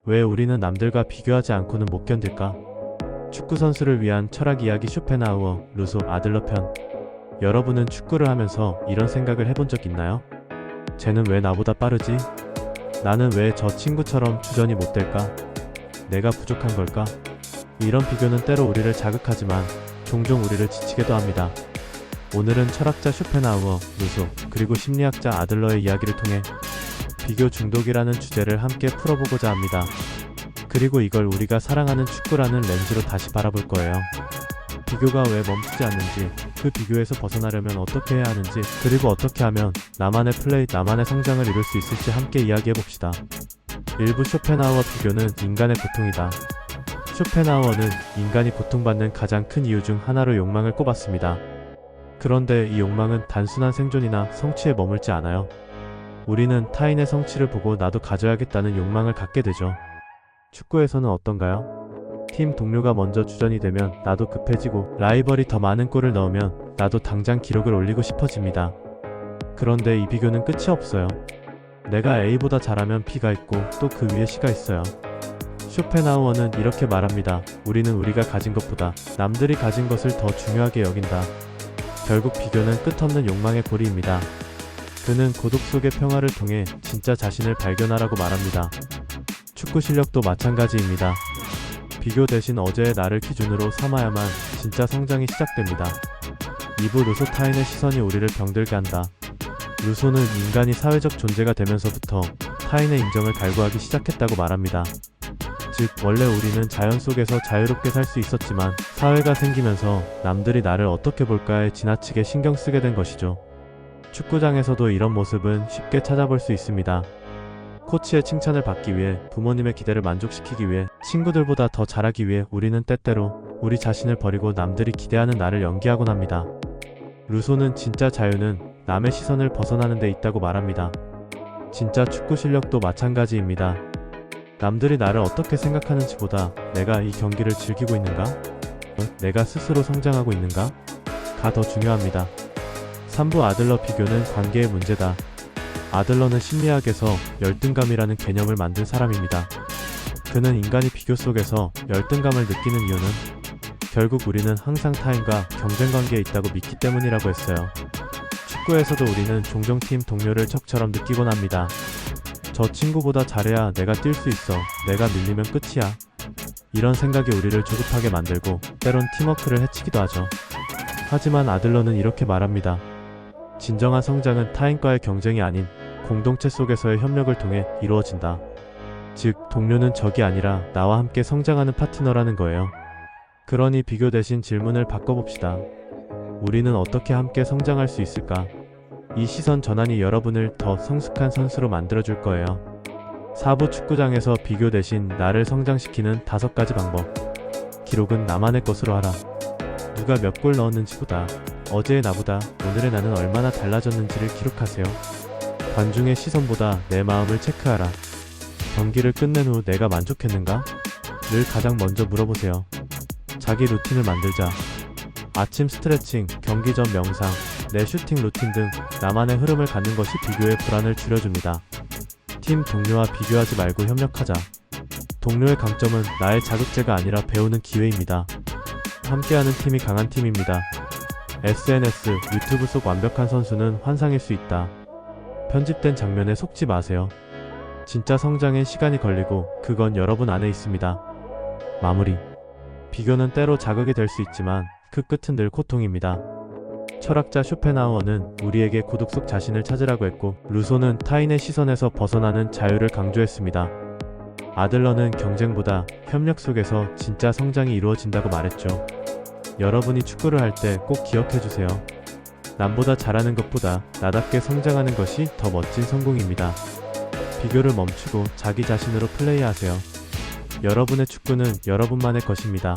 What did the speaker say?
왜 우리는 남들과 비교하지 않고는 못 견딜까? 축구 선수를 위한 철학 이야기 쇼펜하우어, 루소, 아들러 편. 여러분은 축구를 하면서 이런 생각을 해본 적 있나요? 쟤는 왜 나보다 빠르지? 나는 왜 저 친구처럼 주전이 못 될까? 내가 부족한 걸까? 이런 비교는 때로 우리를 자극하지만 종종 우리를 지치게도 합니다. 오늘은 철학자 쇼펜하우어, 루소, 그리고 심리학자 아들러의 이야기를 통해 비교 중독이라는 주제를 함께 풀어보고자 합니다. 그리고 이걸 우리가 사랑하는 축구라는 렌즈로 다시 바라볼 거예요. 비교가 왜 멈추지 않는지, 그 비교에서 벗어나려면 어떻게 해야 하는지, 그리고 어떻게 하면 나만의 플레이, 나만의 성장을 이룰 수 있을지 함께 이야기해봅시다. 일부 쇼펜하우어 비교는 인간의 고통이다. 쇼펜하우어는 인간이 고통받는 가장 큰 이유 중 하나로 욕망을 꼽았습니다. 그런데 이 욕망은 단순한 생존이나 성취에 머물지 않아요. 우리는 타인의 성취를 보고 나도 가져야겠다는 욕망을 갖게 되죠. 축구에서는 어떤가요? 팀 동료가 먼저 주전이 되면 나도 급해지고, 라이벌이 더 많은 골을 넣으면 나도 당장 기록을 올리고 싶어집니다. 그런데 이 비교는 끝이 없어요. 내가 A보다 잘하면 B가 있고 또 그 위에 C가 있어요. 쇼펜하우어는 이렇게 말합니다. 우리는 우리가 가진 것보다 남들이 가진 것을 더 중요하게 여긴다. 결국 비교는 끝없는 욕망의 고리입니다. 그는 고독 속의 평화를 통해 진짜 자신을 발견하라고 말합니다. 축구 실력도 마찬가지입니다. 비교 대신 어제의 나를 기준으로 삼아야만 진짜 성장이 시작됩니다. 2부 루소, 타인의 시선이 우리를 병들게 한다. 루소는 인간이 사회적 존재가 되면서부터 타인의 인정을 갈구하기 시작했다고 말합니다. 즉, 원래 우리는 자연 속에서 자유롭게 살 수 있었지만 사회가 생기면서 남들이 나를 어떻게 볼까에 지나치게 신경 쓰게 된 것이죠. 축구장에서도 이런 모습은 쉽게 찾아볼 수 있습니다. 코치의 칭찬을 받기 위해, 부모님의 기대를 만족시키기 위해, 친구들보다 더 잘하기 위해 우리는 때때로 우리 자신을 버리고 남들이 기대하는 나를 연기하곤 합니다. 루소는 진짜 자유는 남의 시선을 벗어나는 데 있다고 말합니다. 진짜 축구 실력도 마찬가지입니다. 남들이 나를 어떻게 생각하는지보다 내가 이 경기를 즐기고 있는가? 내가 스스로 성장하고 있는가? 가 더 중요합니다. 3부 아들러, 비교는 관계의 문제다. 아들러는 심리학에서 열등감이라는 개념을 만든 사람입니다. 그는 인간이 비교 속에서 열등감을 느끼는 이유는 결국 우리는 항상 타인과 경쟁관계에 있다고 믿기 때문이라고 했어요. 축구에서도 우리는 종종 팀 동료를 적처럼 느끼곤 합니다. 저 친구보다 잘해야 내가 뛸 수 있어. 내가 밀리면 끝이야. 이런 생각이 우리를 조급하게 만들고 때론 팀워크를 해치기도 하죠. 하지만 아들러는 이렇게 말합니다. 진정한 성장은 타인과의 경쟁이 아닌 공동체 속에서의 협력을 통해 이루어진다. 즉, 동료는 적이 아니라 나와 함께 성장하는 파트너라는 거예요. 그러니 비교 대신 질문을 바꿔봅시다. 우리는 어떻게 함께 성장할 수 있을까? 이 시선 전환이 여러분을 더 성숙한 선수로 만들어줄 거예요. 4부 축구장에서 비교 대신 나를 성장시키는 5가지 방법. 기록은 나만의 것으로 하라. 누가 몇 골 넣었는지보다 어제의 나보다 오늘의 나는 얼마나 달라졌는지를 기록하세요. 관중의 시선보다 내 마음을 체크하라. 경기를 끝낸 후 내가 만족했는가? 를 가장 먼저 물어보세요. 자기 루틴을 만들자. 아침 스트레칭, 경기 전 명상, 내 슈팅 루틴 등 나만의 흐름을 갖는 것이 비교의 불안을 줄여줍니다. 팀 동료와 비교하지 말고 협력하자. 동료의 강점은 나의 자극제가 아니라 배우는 기회입니다. 함께하는 팀이 강한 팀입니다. SNS, 유튜브 속 완벽한 선수는 환상일 수 있다. 편집된 장면에 속지 마세요. 진짜 성장엔 시간이 걸리고 그건 여러분 안에 있습니다. 마무리. 비교는 때로 자극이 될 수 있지만 그 끝은 늘 고통입니다. 철학자 쇼펜하우어는 우리에게 고독 속 자신을 찾으라고 했고, 루소는 타인의 시선에서 벗어나는 자유를 강조했습니다. 아들러는 경쟁보다 협력 속에서 진짜 성장이 이루어진다고 말했죠. 여러분이 축구를 할 때 꼭 기억해주세요. 남보다 잘하는 것보다 나답게 성장하는 것이 더 멋진 성공입니다. 비교를 멈추고 자기 자신으로 플레이하세요. 여러분의 축구는 여러분만의 것입니다.